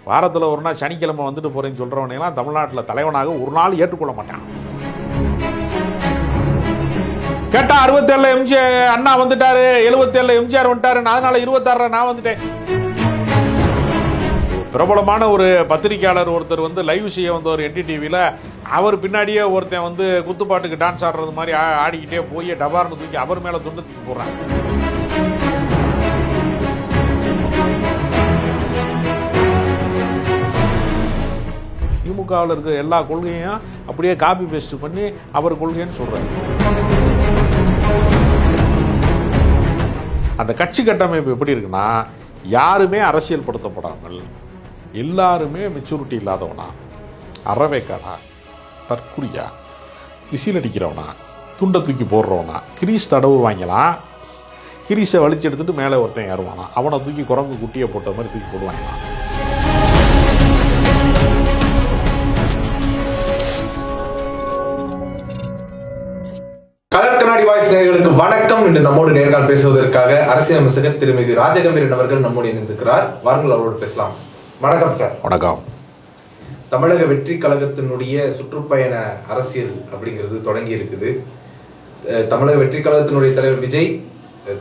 வாரத்தில் ஒரு நாள் சனிக்கிழமை வந்துட்டு போகிறேன்னு சொல்கிறவனையெல்லாம் தமிழ்நாட்டில் தலைவனாக ஒரு நாள் ஏற்றுக்கொள்ள மாட்டான். கேட்டா 67 எம்ஜிஆர் அண்ணா வந்துட்டாரு, 77 எம்ஜிஆர் வந்துட்டாரு, அதனால 26 நான் வந்துட்டேன். பிரபலமான ஒரு பத்திரிகையாளர் ஒருத்தர் வந்து லைவ் செய்ய வந்தவர் NDTVல, அவர் பின்னாடியே ஒருத்தன் வந்து குத்துப்பாட்டுக்கு டான்ஸ் ஆடுறது மாதிரி ஆடிக்கிட்டே போய் டபார்னு தூக்கி அவர் மேல துண்டு தூக்கி போடுறாங்க. திமுகவில் இருக்க எல்லா கொள்கையும் அப்படியே காப்பி பேஸ்ட் பண்ணி அவர் கொள்கைன்னு சொல்றாரு. அந்த கட்சி கட்டமைப்பு எப்படி இருக்குன்னா, யாருமே அரசியல் படுத்தப்படாமல் எல்லாருமே மெச்சூரிட்டி இல்லாதவனா, அறவேக்கானா, தற்குறியா, விசில் அடிக்கிறவனா, துண்டை தூக்கி போடுறவனா, கிரீஸ் தடவு வாங்கலாம், கிரீஸை வலிச்சு எடுத்துட்டு மேலே ஒருத்தன் ஏறுவானா, அவனை தூக்கி குரங்கு குட்டியை போட்ட மாதிரி தூக்கி போடுவாங்களாம். கலர்கண்ணாடி வாய்ஸ் நேயர்களுக்கு வணக்கம். இன்று நம்மோடு நேர்காணல் பேசுவதற்காக அரசியல் விமர்சகர் திருமிகு ராஜகம்பீரன் அவர்கள் நம்மோடு இணைந்திருக்கிறார். வாருங்கள், அவரோடு பேசலாம். வணக்கம் சார். வணக்கம். தமிழக வெற்றி கழகத்தினுடைய சுற்றுப்பயண அரசியல் அப்படிங்கிறது தொடங்கி இருக்குது. தமிழக வெற்றி கழகத்தினுடைய தலைவர் விஜய்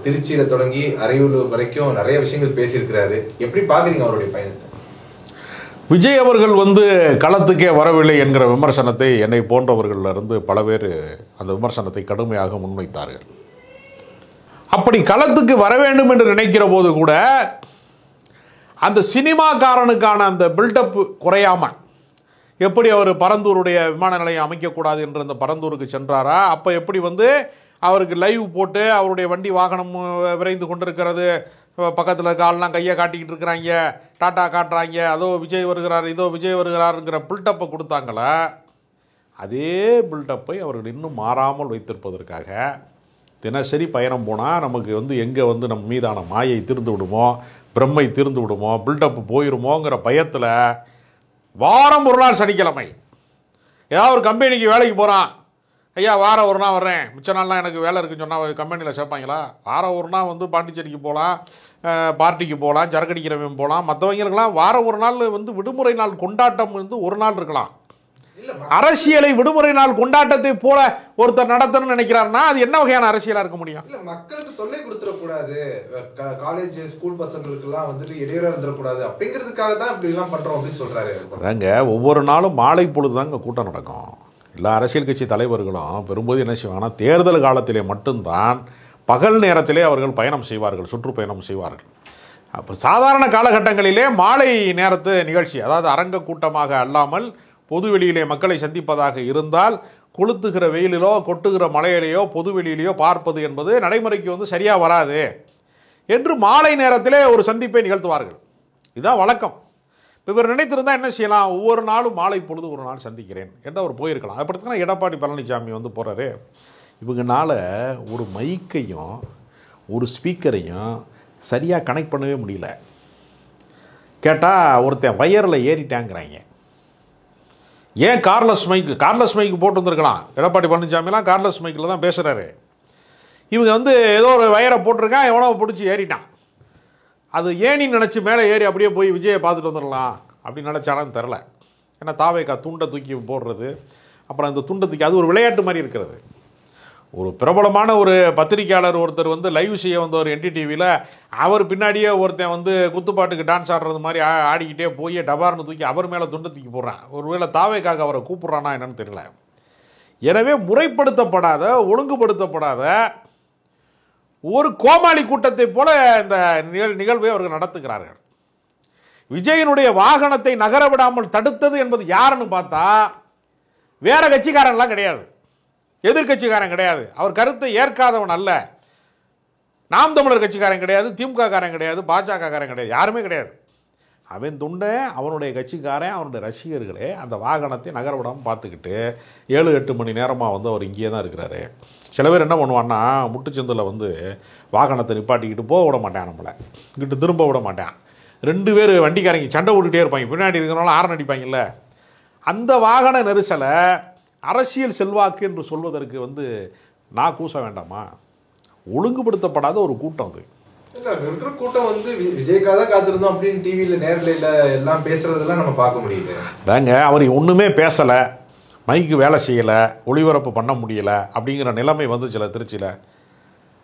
திருச்சியில தொடங்கி அரியலூர் வரைக்கும் நிறைய விஷயங்கள் பேசியிருக்கிறாரு. எப்படி பாக்குறீங்க அவருடைய பயணத்தை? விஜய் அவர்கள் வந்து களத்துக்கே வரவில்லை என்கிற விமர்சனத்தை என்னை போன்றவர்களிலிருந்து பல பேர் அந்த விமர்சனத்தை கடுமையாக முன்வைத்தார்கள். அப்படி களத்துக்கு வர வேண்டும் என்று நினைக்கிற போது கூட அந்த சினிமாக்காரனுக்கான அந்த பில்டப் குறையாம, எப்படி அவர் பரந்தூருடைய விமான நிலையம் அமைக்கக்கூடாது என்று அந்த பரந்தூருக்கு சென்றாரா, அப்போ எப்படி வந்து அவருக்கு லைவ் போட்டு அவருடைய வண்டி வாகனம் விரைந்து கொண்டிருக்கிறது, பக்கத்தில் இருக்க ஆள்லாம் கையை காட்டிக்கிட்டு இருக்கிறாங்க, டாட்டா காட்டுறாங்க, அதோ விஜய் வருகிறார், இதோ விஜய் வருகிறாருங்கிற பில்டப்பை கொடுத்தாங்களே, அதே பில்டப்பை அவர்கள் இன்னும் மாறாமல் வைத்திருப்பதற்காக தினசரி பயணம் போனால் நமக்கு வந்து எங்கே வந்து நம்ம மீதான மாயை தீர்ந்து விடுமோ, பிரம்மை தீர்ந்து விடுமோ, பில்டப்பு போயிருமோங்கிற பயத்தில் வாரம் ஒரு நாள் சனிக்கிழமை ஏதாவது ஒரு கம்பெனிக்கு வேலைக்கு போகிறான், ஐயா வாரம் ஒரு நாள் வர்றேன், மிச்ச நாள்லாம் எனக்கு வேலை இருக்குன்னு சொன்னால் கம்பெனியில் சேர்ப்பாங்களா? வாரம் ஒரு நாள் வந்து பாண்டிச்சேரிக்கு போகலாம், பார்ட்டிக்கு போகலாம், சரக்கடிக்கிறவன் போகலாம். மற்றவங்களுக்கெல்லாம் வாரம் ஒரு நாள் வந்து விடுமுறை நாள் கொண்டாட்டம் வந்து ஒரு நாள் இருக்கலாம். அரசியலை விடுமுறை நாள் கொண்டாட்டத்தை போல ஒருத்தர் நடத்தணும்னு நினைக்கிறாருன்னா அது என்ன வகையான அரசியலா இருக்க முடியும்? இல்ல, மக்களுக்கு தொல்லை கொடுத்துடக்கூடாது, காலேஜ் ஸ்கூல் பசங்களுக்கு எல்லாம் வந்துட்டு இடையூறா இருந்துடக்கூடாது அப்படிங்கிறதுக்காக தான் இப்படி எல்லாம் பண்றோம் அப்படின்னு சொல்றாரு. அதாங்க, ஒவ்வொரு நாளும் மாலை பொழுதுதாங்க கூட்டம் நடக்கும். எல்லா அரசியல் கட்சி தலைவர்களும் பெரும்போது என்ன செய்வாங்கன்னா, தேர்தல் காலத்திலே மட்டும்தான் பகல் நேரத்திலே அவர்கள் பயணம் செய்வார்கள், சுற்றுப்பயணம் செய்வார்கள். அப்போ சாதாரண காலகட்டங்களிலே மாலை நேரத்து நிகழ்ச்சி, அதாவது அரங்க கூட்டமாக அல்லாமல் பொதுவெளியிலே மக்களை சந்திப்பதாக இருந்தால் கொளுத்துகிற வெயிலிலோ கொட்டுகிற மழையிலேயோ பொதுவெளியிலேயோ பார்ப்பது என்பது நடைமுறைக்கு வந்து சரியாக வராது என்று மாலை நேரத்திலே ஒரு சந்திப்பை நிகழ்த்துவார்கள். இதுதான் வழக்கம். இப்போ இவர் நினைத்திருந்தால் என்ன செய்யலாம், ஒவ்வொரு நாளும் மாலை பொழுது ஒரு நாள் சந்திக்கிறேன் என்று அவர் போயிருக்கலாம். அதை படுத்துனா எடப்பாடி பழனிசாமி வந்து போகிறாரு, இவங்கனால ஒரு மைக்கையும் ஒரு ஸ்பீக்கரையும் சரியாக கனெக்ட் பண்ணவே முடியல. கேட்டால் ஒருத்தன் வயரில் ஏறிட்டாங்கிறாங்க. ஏன் கார்லஸ் மைக்கு போட்டு வந்துருக்கலாம். எடப்பாடி பழனிசாமிலாம் கார்லஸ் மைக்கில் தான் பேசுகிறாரு. இவங்க வந்து ஏதோ ஒரு வயரை போட்டிருக்கான், எவனோ பிடிச்சி ஏறிட்டான். அது ஏனின்னு நினச்சி மேலே ஏறி அப்படியே போய் விஜயை பார்த்துட்டு வந்துடலாம் அப்படின்னு நினச்சானான்னு தெரில. ஏன்னா தாவேக்கா துண்டை தூக்கி போடுறது, அப்புறம் அந்த துண்டை தூக்கி, அது ஒரு விளையாட்டு மாதிரி இருக்கிறது. ஒரு பிரபலமான ஒரு பத்திரிகையாளர் ஒருத்தர் வந்து லைவ் செய்ய வந்தவர் NDTVல, அவர் பின்னாடியே ஒருத்தன் வந்து குத்துப்பாட்டுக்கு டான்ஸ் ஆடுறது மாதிரி ஆடிக்கிட்டே போய் டபார்னு தூக்கி அவர் மேலே துண்டை தூக்கி போடுறான். ஒருவேளை தாவேக்காக அவரை கூப்பிட்றானா என்னன்னு தெரியல. எனவே முறைப்படுத்தப்படாத, ஒழுங்குபடுத்தப்படாத ஒரு கோமாளி கூட்டத்தை போல இந்த நிகழ்வை அவர்கள் நடத்துகிறார்கள். விஜயனுடைய வாகனத்தை நகர விடாமல் தடுத்தது என்பது யாருன்னு பார்த்தா வேற கட்சிக்காரன்லாம் கிடையாது, எதிர்கட்சிக்காரன் கிடையாது, அவர் கருத்தை ஏற்காதவன் அல்ல, நாம் தமிழர் கட்சிக்காரன் கிடையாது, திமுக காரன் கிடையாது, பாஜக காரன் கிடையாது, யாருமே கிடையாது. அவன் துண்டை அவனுடைய கட்சிக்காரன், அவனுடைய ரசிகர்களே அந்த வாகனத்தை நகர விடாமல் பார்த்துக்கிட்டு 7-8 மணி நேரமாக வந்து அவர் இங்கேயே தான் இருக்கிறாரு. சில பேர் என்ன பண்ணுவான்னா, முட்டுச்சந்தில் வந்து வாகனத்தை நிப்பாட்டிக்கிட்டு போக விட மாட்டான், நம்மளை இங்கிட்டு திரும்ப விட மாட்டான். 2 பேர் வண்டிக்காரங்க சண்டை விட்டுக்கிட்டே இருப்பாங்க, பின்னாடி இருக்கிறனால ஆரன் அடிப்பாங்கல்ல. அந்த வாகன நெரிசலை அரசியல் செல்வாக்கு என்று சொல்வதற்கு வந்து நான் கூச வேண்டாமா? ஒழுங்குபடுத்தப்படாத ஒரு கூட்டம் அது. இருக்கிற கூட்டம் வந்து விஜய்க்காக தான் காத்திருந்தோம் அப்படின்னு டிவியில நேரில் எல்லாம் பேசுறதெல்லாம் நம்ம பார்க்க முடியுது. அதாங்க, அவர் ஒன்றுமே பேசலை, மைக்கு வேலை செய்யலை, ஒளிபரப்பு பண்ண முடியலை அப்படிங்கிற நிலைமை வந்துச்சுல திருச்சியில்.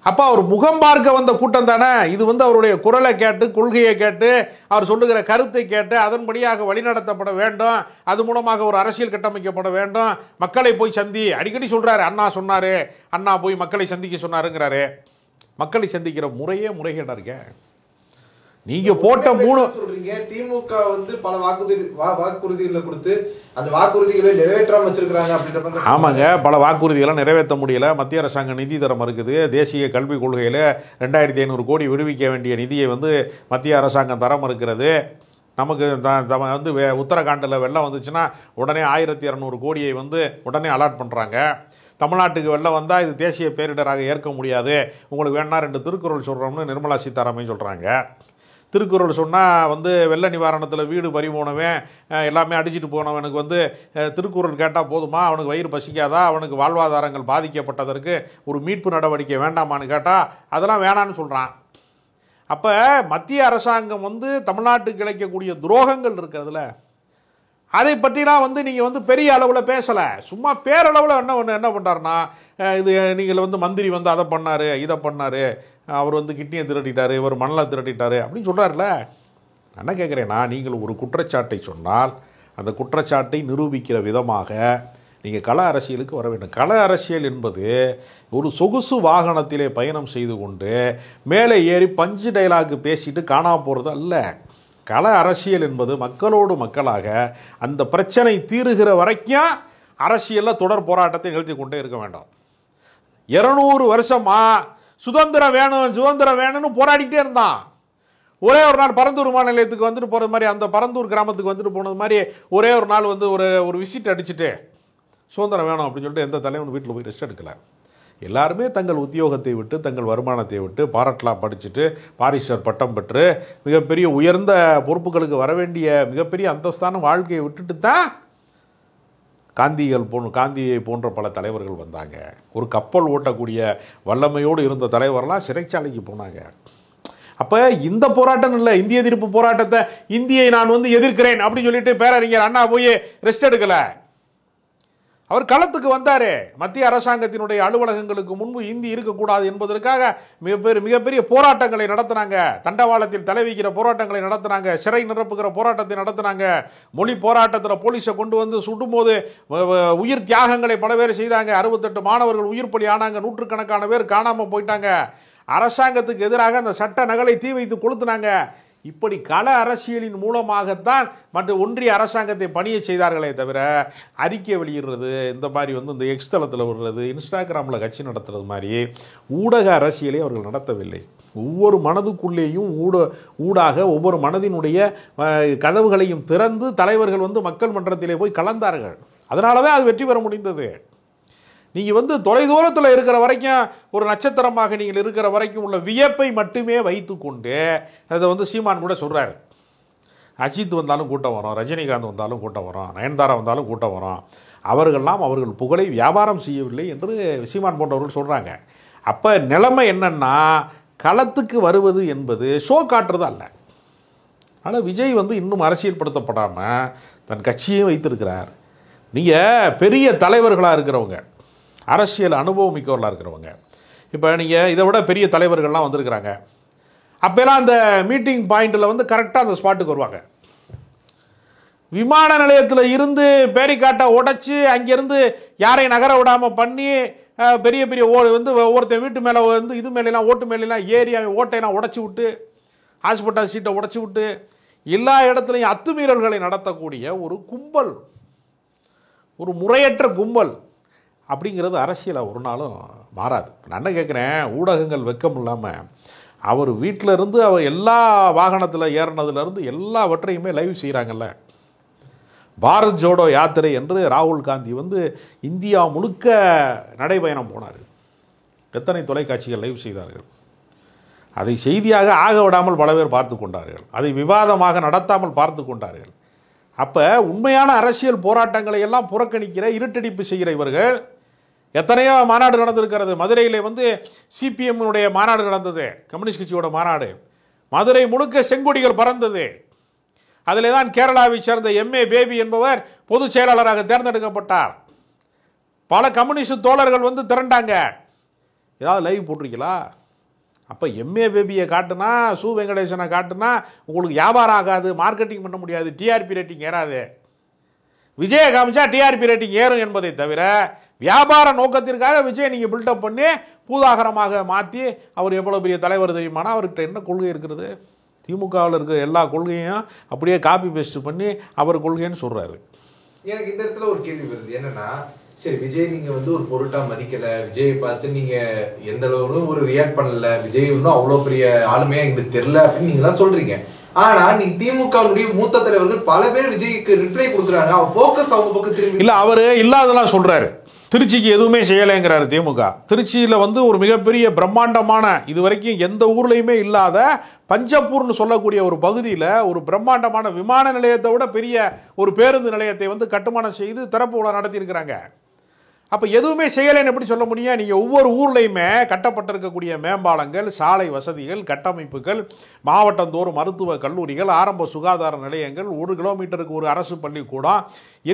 அப்போ அவர் முகம் பார்க்க வந்த கூட்டம் தானே இது. அவருடைய குரலை கேட்டு, கொள்கையை கேட்டு, அவர் சொல்லுகிற கருத்தை கேட்டு அதன்படியாக வழிநடத்தப்பட வேண்டும். அது மூலமாக ஒரு அரசியல் கட்டமைக்கப்பட வேண்டும். மக்களை போய் அடிக்கடி சொல்கிறாரு, அண்ணா சொன்னார், அண்ணா போய் மக்களை சந்திக்க சொன்னாருங்கிறாரு. மக்களை சந்திக்கிற முறைகேடா இருக்க. நீங்க போட்ட 3 சொல்றீங்க. திமுக பல வாக்குறுதிகளை கொடுத்து அந்த வாக்குறுதிகளை நிறைவேற்றாம வச்சிருக்காங்க அப்படின்ற. ஆமாங்க, பல வாக்குறுதிகளை நிறைவேற்ற முடியல. மத்திய அரசாங்கம் நிதி தர மறுக்குது. தேசிய கல்விக் கொள்கையில் 2500 கோடி விடுவிக்க வேண்டிய நிதியை மத்திய அரசாங்கம் தர மறுக்கிறது. நமக்கு உத்தரகாண்டில் வெள்ளம் வந்துச்சுன்னா உடனே 1200 கோடியை உடனே அலாட் பண்ணுறாங்க. தமிழ்நாட்டுக்கு வெள்ளம் வந்தால் இது தேசிய பேரிடராக ஏற்க முடியாது, உங்களுக்கு வேணா 2 திருக்குறள் சொல்கிறோம்னு நிர்மலா சீதாராமன் சொல்கிறாங்க. திருக்குறள் சொன்னால் வெள்ள நிவாரணத்தில் வீடு பறிபோனவன் எல்லாமே அடிச்சுட்டு போனவனுக்கு திருக்குறள் கேட்டால் போதுமா? அவனுக்கு வயிறு பசிக்காதா? அவனுக்கு வாழ்வாதாரங்கள் பாதிக்கப்பட்டதற்கு ஒரு மீட்பு நடவடிக்கை வேண்டாமான்னு கேட்டால் அதெல்லாம் வேணான்னு சொல்கிறான். அப்போ மத்திய அரசாங்கம் தமிழ்நாட்டுக்கு கிடைக்கக்கூடிய துரோகங்கள் இருக்கிறதுல அதை பற்றிலாம் நீங்கள் பெரிய அளவில் பேசலை. சும்மா பேரளவில் என்ன பண்ணுறாருன்னா, இது நீங்கள் மந்திரி அதை பண்ணார், இதை பண்ணார், அவர் கிட்னியை திரட்டிட்டார், இவர் மணலை திரட்டிட்டார் அப்படின்னு சொல்கிறார்ல. நான் என்ன கேட்குறேன்னா, நீங்கள் ஒரு குற்றச்சாட்டை சொன்னால் அந்த குற்றச்சாட்டை நிரூபிக்கிற விதமாக நீங்கள் கள அரசியலுக்கு வர வேண்டும். கள அரசியல் என்பது ஒரு சொகுசு வாகனத்திலே பயணம் செய்து கொண்டு மேலே ஏறி பஞ்சு டைலாக் பேசிட்டு காணா போகிறது அல்ல. கள அரசியல் என்பது மக்களோடு மக்களாக அந்த பிரச்சனை தீருகிற வரைக்கும் அரசியலில் தொடர் போராட்டத்தை நிறுத்தி கொண்டே இருக்க வேண்டும். 200 வருஷமா சுதந்திரம் வேணும்னு போராடிக்கிட்டே இருந்தான். ஒரே ஒரு நாள் பரந்தூர் விமான நிலையத்துக்கு போகிறது மாதிரி, அந்த பரந்தூர் கிராமத்துக்கு போனது மாதிரி ஒரே ஒரு நாள் ஒரு விசிட் அடிச்சுட்டு சுதந்திரம் வேணும் அப்படின்னு சொல்லிட்டு எந்த தலைவன் வீட்டில் போய் ரெஸ்ட் எடுக்கலை. எல்லாருமே தங்கள் உத்தியோகத்தை விட்டு, தங்கள் வருமானத்தை விட்டு, பாரட்லா படிச்சுட்டு, பாரிஸ்டர் பட்டம் பெற்று மிகப்பெரிய உயர்ந்த பொறுப்புகளுக்கு வர வேண்டிய மிகப்பெரிய அந்தஸ்தான வாழ்க்கையை விட்டுட்டு தான் காந்தியை போன்ற பல தலைவர்கள் வந்தாங்க. ஒரு கப்பல் ஓட்டக்கூடிய வல்லமையோடு இருந்த தலைவரெல்லாம் சிறைச்சாலைக்கு போனாங்க. அப்போ இந்த போராட்டம் இல்லை, இந்திய எதிர்ப்பு போராட்டத்தை இந்தியை நான் எதிர்க்கிறேன் அப்படின்னு சொல்லிட்டு பேரறிஞர் அண்ணா போய் ரெஸ்ட் எடுக்கலை. அவர் களத்துக்கு வந்தார். மத்திய அரசாங்கத்தினுடைய அலுவலகங்களுக்கு முன்பு இந்தி இருக்கக்கூடாது என்பதற்காக மிகப்பெரிய போராட்டங்களை நடத்தினாங்க. தண்டவாளத்தில் தலைவிக்கிற போராட்டங்களை நடத்தினாங்க. சிறை நிரப்புகிற போராட்டத்தை நடத்தினாங்க. மொழி போராட்டத்தில் போலீஸை கொண்டு சுடும்போது உயிர் தியாகங்களை பல பேர் செய்தாங்க. 68 மாணவர்கள் உயிர் பலி ஆனாங்க. நூற்றுக்கணக்கான பேர் காணாமல் போயிட்டாங்க. அரசாங்கத்துக்கு எதிராக அந்த சட்ட நகலை தீ வைத்து கொளுத்துனாங்க. இப்படி கள அரசியலின் மூலமாகத்தான் மற்ற ஒன்றிய அரசாங்கத்தை பணியை செய்தார்களே தவிர அறிக்கை வெளியிடுறது, இந்த மாதிரி இந்த எக்ஸ் தளத்தில் விடுறது, இன்ஸ்டாகிராமில் கட்சி நடத்துறது மாதிரி ஊடக அரசியலை அவர்கள் நடத்தவில்லை. ஒவ்வொரு மனதுக்குள்ளேயும் ஊடாக ஒவ்வொரு மனதினுடைய கதவுகளையும் திறந்து தலைவர்கள் மக்கள் மன்றத்திலே போய் கலந்தார்கள். அதனால தான் அது வெற்றி பெற முடிந்தது. நீங்கள் தொலைதூரத்தில் இருக்கிற வரைக்கும், ஒரு நட்சத்திரமாக நீங்கள் இருக்கிற வரைக்கும் உள்ள வியப்பை மட்டுமே வைத்து கொண்டு, அதை சீமான் கூட சொல்கிறார், அஜித் வந்தாலும் கூட்டம் வரும், ரஜினிகாந்த் வந்தாலும் கூட்டம் வரும், நயன்தாரா வந்தாலும் கூட்டம் வரும், அவர்கள் புகழை வியாபாரம் செய்யவில்லை என்று சீமான் போன்றவர்கள் சொல்கிறாங்க. அப்போ நிலைமை என்னன்னா, களத்துக்கு வருவது என்பது ஷோ காட்டுறது அல்ல. ஆனால் விஜய் இன்னும் அரசியல்படுத்தப்படாமல் தன் கட்சியையும் வைத்திருக்கிறார். நீங்கள் பெரிய தலைவர்களாக இருக்கிறவங்க, அரசியல் அனுபவம் மிக்கவர்களாக இருக்கிறவங்க, இப்போ நீங்கள் இதை விட பெரிய தலைவர்கள்லாம் வந்திருக்கிறாங்க. அப்போலாம் அந்த மீட்டிங் பாயிண்டில் கரெக்டாக அந்த ஸ்பாட்டுக்கு வருவாங்க. விமான நிலையத்தில் இருந்து பேரிக்காட்டை உடைச்சி அங்கேருந்து யாரையும் நகர விடாமல் பண்ணி பெரிய பெரிய ஒவ்வொருத்தன் வீட்டு மேலே இது மேலாம் ஓட்டு மேலாம் ஏறி ஓட்டையெல்லாம் உடச்சி விட்டு, ஹாஸ்பிட்டல் சீட்டை உடச்சி விட்டு, எல்லா இடத்துலையும் அத்துமீறல்களை நடத்தக்கூடிய ஒரு கும்பல், ஒரு முறையற்ற கும்பல் அப்படிங்கிறது அரசியலாக ஒரு நாளும் மாறாது. நான் என்ன கேட்குறேன், ஊடகங்கள் வெக்கம் இல்லாமல் அவர் வீட்டில் இருந்து அவர் எல்லா வாகனத்தில் ஏறினதுலேருந்து எல்லாவற்றையுமே லைவ் செய்கிறாங்கல்ல. பாரத் ஜோடோ யாத்திரை என்று ராகுல் காந்தி இந்தியா முழுக்க நடைபயணம் போனார். எத்தனை தொலைக்காட்சிகள் லைவ் செய்தார்கள். அதை செய்தியாக ஆக விடாமல் பல பேர் பார்த்து கொண்டார்கள். அதை விவாதமாக நடத்தாமல் பார்த்து கொண்டார்கள். அப்போ உண்மையான அரசியல் போராட்டங்களை எல்லாம் புறக்கணிக்கிற, இருட்டடிப்பு செய்கிற இவர்கள் எத்தனையோ மாநாடு நடந்திருக்கிறது. மதுரையில் வந்து சிபிஎம்னுடைய மாநாடு நடந்தது, கம்யூனிஸ்ட் கட்சியோட மாநாடு. மதுரை முழுக்க செங்கொடிகள் பறந்தது. அதில் தான் கேரளாவை சேர்ந்த எம்ஏ பேபி என்பவர் பொதுச் செயலாளராக தேர்ந்தெடுக்கப்பட்டார். பல கம்யூனிஸ்ட் தோழர்கள் வந்து திரண்டாங்க. ஏதாவது லைவ் போட்டிருக்கீங்களா? அப்போ எம்ஏ பேபியை காட்டுனா, சு வெங்கடேசனை காட்டுனா உங்களுக்கு வியாபாரம் ஆகாது, மார்க்கெட்டிங் பண்ண முடியாது, டிஆர்பி ரேட்டிங் ஏறாது. விஜயை காமிச்சா டிஆர்பி ரேட்டிங் ஏறும் என்பதை தவிர வியாபார நோக்கத்திற்காக விஜய் நீங்கள் பில்டப் பண்ணி பூதாகரமாக மாற்றி அவர் எவ்வளோ பெரிய தலைவர் தெரியுமானா அவர்கிட்ட என்ன கொள்கை இருக்கிறது? திமுகவில் இருக்கிற எல்லா கொள்கையும் அப்படியே காப்பி பேஸ்ட் பண்ணி அவர் கொள்கைன்னு சொல்கிறாரு. எனக்கு இந்த இடத்துல ஒரு கேள்வி வருது. என்னன்னா, சரி விஜய் நீங்க வந்து ஒரு பொருட்டா மதிக்கல, விஜயை பார்த்து நீங்க எந்த அளவுன்னு ஒரு ரியாக்ட் பண்ணல, விஜய் இன்னும் அவ்வளோ பெரிய ஆளுமையா எங்களுக்கு தெரியல அப்படின்னு நீங்க எல்லாம் சொல்றீங்க. ஆனா நீ திமுகவுடைய மூத்த தலைவர்கள் பல பேர் விஜய்க்கு ரிப்ளை கொடுக்குறாங்க. அவர் போக்கஸ் அவங்க பக்கம் திரும்பி இல்ல, அவரு இல்லாதெல்லாம் சொல்றாரு. திருச்சிக்கு எதுவுமே செய்யலைங்கிறாரு திமுக. திருச்சியில் வந்து ஒரு மிகப்பெரிய பிரம்மாண்டமான, இதுவரைக்கும் எந்த ஊர்லையுமே இல்லாத பஞ்சப்பூர்னு சொல்லக்கூடிய ஒரு பகுதியில் ஒரு பிரம்மாண்டமான விமான நிலையத்தை விட பெரிய ஒரு பேருந்து நிலையத்தை வந்து கட்டுமானம் செய்து திறப்பு விழா நடத்தியிருக்கிறாங்க. அப்போ எதுவுமே செய்யலைன்னு எப்படி சொல்ல முடியும்? நீங்கள் ஒவ்வொரு ஊர்லேயுமே கட்டப்பட்டிருக்கக்கூடிய மேம்பாலங்கள், சாலை வசதிகள், கட்டமைப்புகள், மாவட்டந்தோறும் மருத்துவ கல்லூரிகள், ஆரம்ப சுகாதார நிலையங்கள், 1 கிலோமீட்டருக்கு ஒரு அரசு பள்ளிக்கூடம்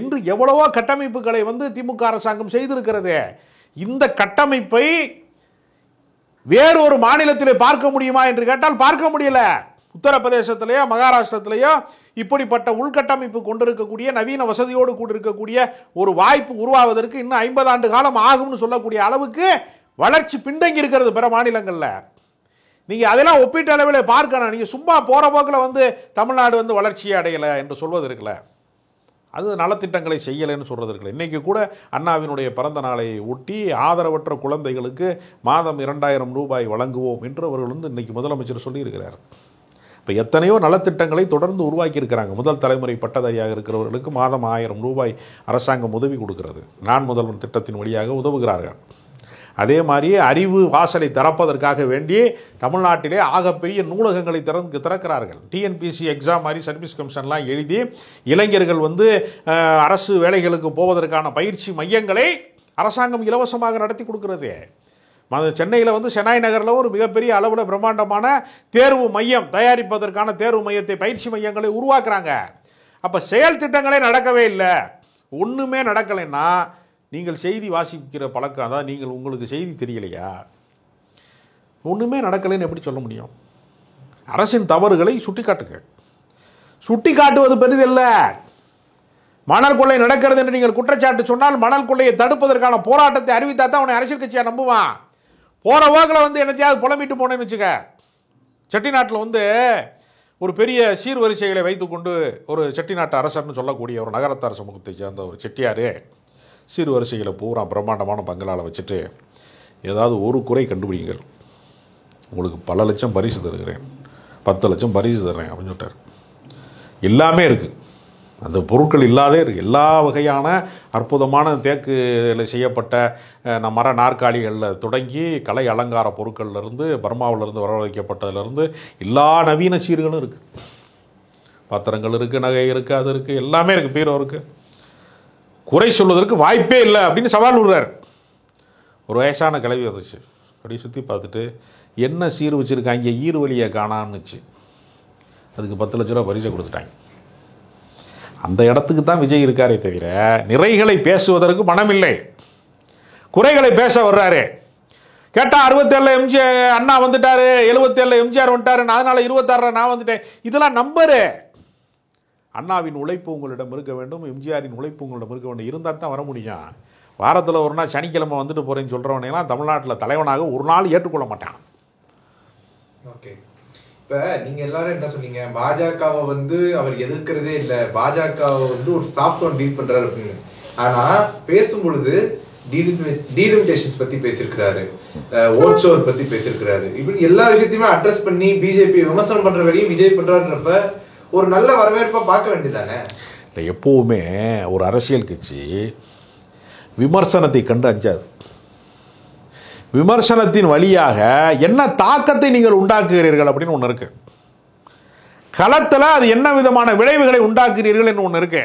என்று எவ்வளவோ கட்டமைப்புகளை வந்து திமுக அரசாங்கம் செய்திருக்கிறது. இந்த கட்டமைப்பை வேறொரு மாநிலத்திலே பார்க்க முடியுமா என்று கேட்டால் பார்க்க முடியல. உத்தரப்பிரதேசத்திலேயோ மகாராஷ்டிரத்திலேயோ இப்படிப்பட்ட உள்கட்டமைப்பு கொண்டிருக்கக்கூடிய நவீன வசதியோடு கூடியிருக்கக்கூடிய ஒரு வாய்ப்பு உருவாவதற்கு இன்னும் 50 ஆண்டு காலம் ஆகும்னு சொல்லக்கூடிய அளவுக்கு வளர்ச்சி பின்தங்கி இருக்கிறது பிற மாநிலங்களில். நீங்கள் அதெல்லாம் ஒப்பீட்டு அளவில் பார்க்கணும். நீங்கள் சும்மா போகிற போக்கில் வந்து தமிழ்நாடு வந்து வளர்ச்சியை அடையலை என்று சொல்வது இருக்குல்ல, அது நலத்திட்டங்களை செய்யலைன்னு சொல்கிறது இருக்குல்ல. இன்றைக்கி கூட அண்ணாவினுடைய பிறந்த நாளை ஒட்டி ஆதரவற்ற குழந்தைகளுக்கு மாதம் 2000 ரூபாய் வழங்குவோம் என்று அவர்கள் வந்து இன்றைக்கி முதலமைச்சர் சொல்லியிருக்கிறார். இப்போ எத்தனையோ நலத்திட்டங்களை தொடர்ந்து உருவாக்கி இருக்கிறாங்க. முதல் தலைமுறை பட்டதாரியாக இருக்கிறவர்களுக்கு மாதம் 1000 ரூபாய் அரசாங்கம் உதவி கொடுக்கிறது. நான் முதல்வன் திட்டத்தின் வழியாக உதவுகிறார்கள். அதே மாதிரியே அறிவு வாசலை திறப்பதற்காக வேண்டி தமிழ்நாட்டிலே ஆகப்பெரிய நூலகங்களை திறக்கிறார்கள். டிஎன்பிசி எக்ஸாம் மாதிரி சர்வீஸ் கமிஷன்லாம் எழுதி இளைஞர்கள் வந்து அரசு வேலைகளுக்கு போவதற்கான பயிற்சி மையங்களை அரசாங்கம் இலவசமாக நடத்தி கொடுக்கிறது. சென்னையில் வந்து சென்னாய் நகரில் ஒரு மிகப்பெரிய அளவில் பிரம்மாண்டமான தேர்வு மையம் தயாரிப்பதற்கான தேர்வு மையத்தை, பயிற்சி மையங்களை உருவாக்குறாங்க. அப்போ செயல் திட்டங்களே நடக்கவே இல்லை. ஒன்றுமே நடக்கலைன்னா நீங்கள் செய்தி வாசிக்கிற பழக்கம், அதாவது நீங்கள் உங்களுக்கு செய்தி தெரியலையா? ஒன்றுமே நடக்கலைன்னு எப்படி சொல்ல முடியும்? அரசின் தவறுகளை சுட்டி காட்டுங்க. சுட்டி காட்டுவது பெரிதல்ல. மணல் கொள்ளை நடக்கிறது என்று நீங்கள் குற்றச்சாட்டு சொன்னால் மணல் கொள்ளையை தடுப்பதற்கான போராட்டத்தை அறிவித்தா தான் அவனை அரசியல் கட்சியாக நம்புவான். போகிற வாக்கில் வந்து என்னத்தையாவது புலம்பிட்டு போனேன்னு வச்சுக்க. செட்டிநாட்டில் வந்து ஒரு பெரிய சீர்வரிசைகளை வைத்துக்கொண்டு ஒரு செட்டிநாட்டு அரசர்னு சொல்லக்கூடிய ஒரு நகரத்தார் சமூகத்தை சேர்ந்த ஒரு செட்டியார் சீர்வரிசைகளை பூரா பிரம்மாண்டமான பங்களால் வச்சுட்டு ஏதாவது ஒரு குறை கண்டுபிடிங்கள், உங்களுக்கு பல லட்சம் பரிசு தருகிறேன், 10 லட்சம் பரிசு தர்றேன் அப்படின்னு சொல்லிட்டார். எல்லாமே இருக்குது, அந்த பொருட்கள் இல்லாதே இருக்குது. எல்லா வகையான அற்புதமான தேக்கில் செய்யப்பட்ட மர நாற்காலிகளில் தொடங்கி கலை அலங்கார பொருட்கள்லேருந்து, பர்மாவிலேருந்து வரவழைக்கப்பட்டதுலேருந்து எல்லா நவீன சீர்களும் இருக்குது. பாத்திரங்கள் இருக்குது, நகை இருக்குது, அது இருக்குது, எல்லாமே இருக்குது, பீரோ இருக்குது. குறை சொல்வதற்கு வாய்ப்பே இல்லை அப்படின்னு சவால் விடுறார். ஒரு வயசான கிளவி வந்துச்சு, அப்படி சுற்றி பார்த்துட்டு என்ன சீர் வச்சுருக்காங்க, ஈர் வழியை காணான்னுச்சு. அதுக்கு 10 லட்ச ரூபா பரிசை கொடுத்துட்டாங்க. அந்த இடத்துக்கு தான் விஜய் இருக்காரே தவிர நிறைகளை பேசுவதற்கு மனமில்லை. குறைகளை பேச வர்றாரு. கேட்டால் 67 எம்ஜிஆர் அண்ணா வந்துட்டாரு, 77 எம்ஜிஆர் வந்துட்டாரு, அதனால 26 நான் வந்துட்டேன். இதெல்லாம் நம்பரு. அண்ணாவின் உழைப்பு உங்களிடம் இருக்க வேண்டும், எம்ஜிஆரின் உழைப்பு உங்களிடம் இருக்க வேண்டும். இருந்தால் தான் வர முடியும். வாரத்தில் ஒரு நாள் சனிக்கிழமை வந்துட்டு போகிறேன்னு சொல்கிறவனையெல்லாம் தமிழ்நாட்டில் தலைவனாக ஒரு நாள் ஏற்றுக்கொள்ள மாட்டான். ஓகே, இப்ப நீங்க எல்லாரும் என்ன சொன்னீங்க, பாஜகவை வந்து அவர் எதிர்க்கிறதே இல்லை, பாஜகவை வந்து ஒரு சாஃப்ட் ஒன் டீல் பண்றாரு அப்படின்னு. ஆனா பேசும் பொழுது டீலிமிட்டேஷன்ஸ் பத்தி பேசியிருக்கிறாரு, ஓட் ஷோர் பத்தி பேசியிருக்கிறாரு. இப்படி எல்லா விஷயத்தையுமே அட்ரஸ் பண்ணி பிஜேபி விமர்சனம் பண்ற வேலையும் விஜய் பண்றாருன்றப்ப ஒரு நல்ல வரவேற்பை பார்க்க வேண்டியதானே? இல்லை, எப்போவுமே ஒரு அரசியல் கட்சி விமர்சனத்தை கண்டு அஞ்சாது. விமர்சனத்தின் வழியாக என்ன தாக்கத்தை நீங்கள் உண்டாக்குகிறீர்கள் அப்படின்னு ஒன்று இருக்கு. களத்தில் அது என்ன விதமான விளைவுகளை உண்டாக்குகிறீர்கள் என்று ஒன்று இருக்கு.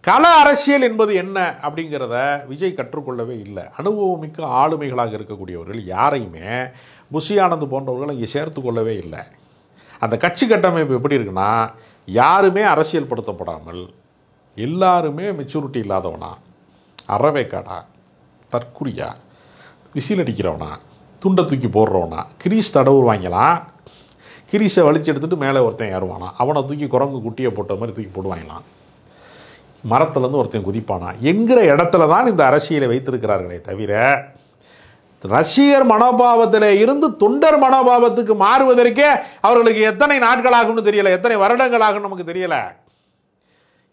கள அரசியல் என்பது என்ன அப்படிங்கிறத விஜய் கற்றுக்கொள்ளவே இல்லை. அனுபவமிக்க ஆளுமைகளாக இருக்கக்கூடியவர்கள் யாரையுமே புஷி ஆனந்த் போன்றவர்கள் இங்கே சேர்த்து கொள்ளவே இல்லை. அந்த கட்சி கட்டமைப்பு எப்படி இருக்குன்னா, யாருமே அரசியல் படுத்தப்படாமல் எல்லாருமே மெச்சூரிட்டி இல்லாதவனா, அறவேக்காடா, தற்குறியா, விசில் அடிக்கிறவனா, துண்டை தூக்கி போடுறவனா, கிரீஸ் தடவுர் வாங்கலாம், கிரீஸை வலிச்சு எடுத்துகிட்டு மேலே ஒருத்தன் ஏறுவானா, அவனை தூக்கி குரங்கு குட்டியை போட்ட மாதிரி தூக்கி போடுவாங்களாம், மரத்துலேருந்து ஒருத்தன் குதிப்பானா என்கிற இடத்துல தான் இந்த அரசியலை வைத்திருக்கிறார்களே தவிர, ரசிகர் மனோபாவத்தில் இருந்து தொண்டர் மனோபாவத்துக்கு மாறுவதற்கே அவர்களுக்கு எத்தனை நாட்கள் ஆகும்னு தெரியல, எத்தனை வருடங்கள் ஆகும்னு நமக்கு தெரியல.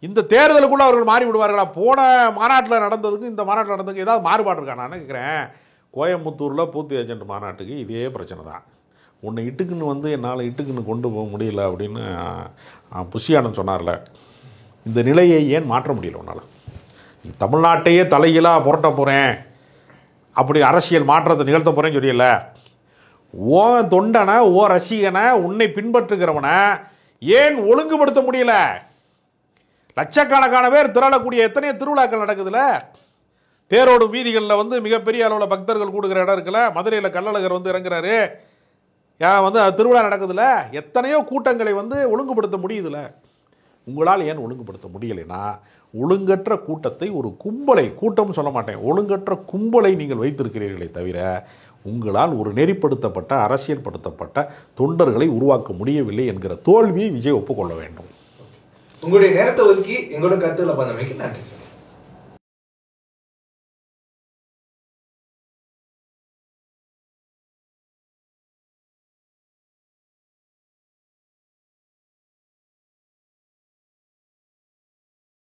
இந்த தேர்தலுக்குள்ள அவர்கள் மாறி விடுவார்களா? போன மாநாட்டில் நடந்ததுக்கு இந்த மாநாட்டில் நடந்ததுக்கு ஏதாவது மாறுபாடு இருக்கா? நான் நினைக்கிறேன், கோயம்புத்தூரில் பூத் ஏஜென்ட் மாநாட்டுக்கு இதே பிரச்சனை தான். உன்னை இட்டுக்குன்னு வந்து என்னால் இட்டுக்குன்னு கொண்டு போக முடியல அப்படின்னு புஷி ஆனந்த் சொன்னார்ல, இந்த நிலையை ஏன் மாற்ற முடியல உன்னால்? நீ தமிழ்நாட்டையே தலைகீழாக புரட்ட போகிறேன், அப்படி அரசியல் மாற்றத்தை நிகழ்த்த போகிறேன்னு சொல்லியல, ஓ தொண்டனை, ஓ ரசிகனை, உன்னை பின்பற்றுகிறவனை ஏன் ஒழுங்குபடுத்த முடியல? லட்சக்கணக்கான பேர் திரளக்கூடிய எத்தனையோ திருவிழாக்கள் நடக்குதுல்ல, தேரோடும் வீதிகளில் வந்து மிகப்பெரிய அளவில் பக்தர்கள் கூடுகிற இடம் இருக்குல்ல, மதுரையில் கள்ளழகர் வந்து இறங்குறாரு, வந்து திருவிழா நடக்குதுல்ல, எத்தனையோ கூட்டங்களை வந்து ஒழுங்குபடுத்த முடியுதுல்ல. உங்களால் ஏன் ஒழுங்குபடுத்த முடியலைன்னா, ஒழுங்கற்ற கூட்டத்தை, ஒரு கும்பலை, கூட்டம் சொல்ல மாட்டேன், ஒழுங்கற்ற கும்பலை நீங்கள் வைத்திருக்கிறீர்களே தவிர உங்களால் ஒரு நெறிப்படுத்தப்பட்ட அரசியல் படுத்தப்பட்ட தொண்டர்களை உருவாக்க முடியவில்லை என்கிற தோல்வியை விஜய் ஒப்புக்கொள்ள வேண்டும். உங்களுடைய நேரத்தை ஒதுக்கி எங்களோட கருத்துக்களை பண்ணமைக்கு நன்றி சார்.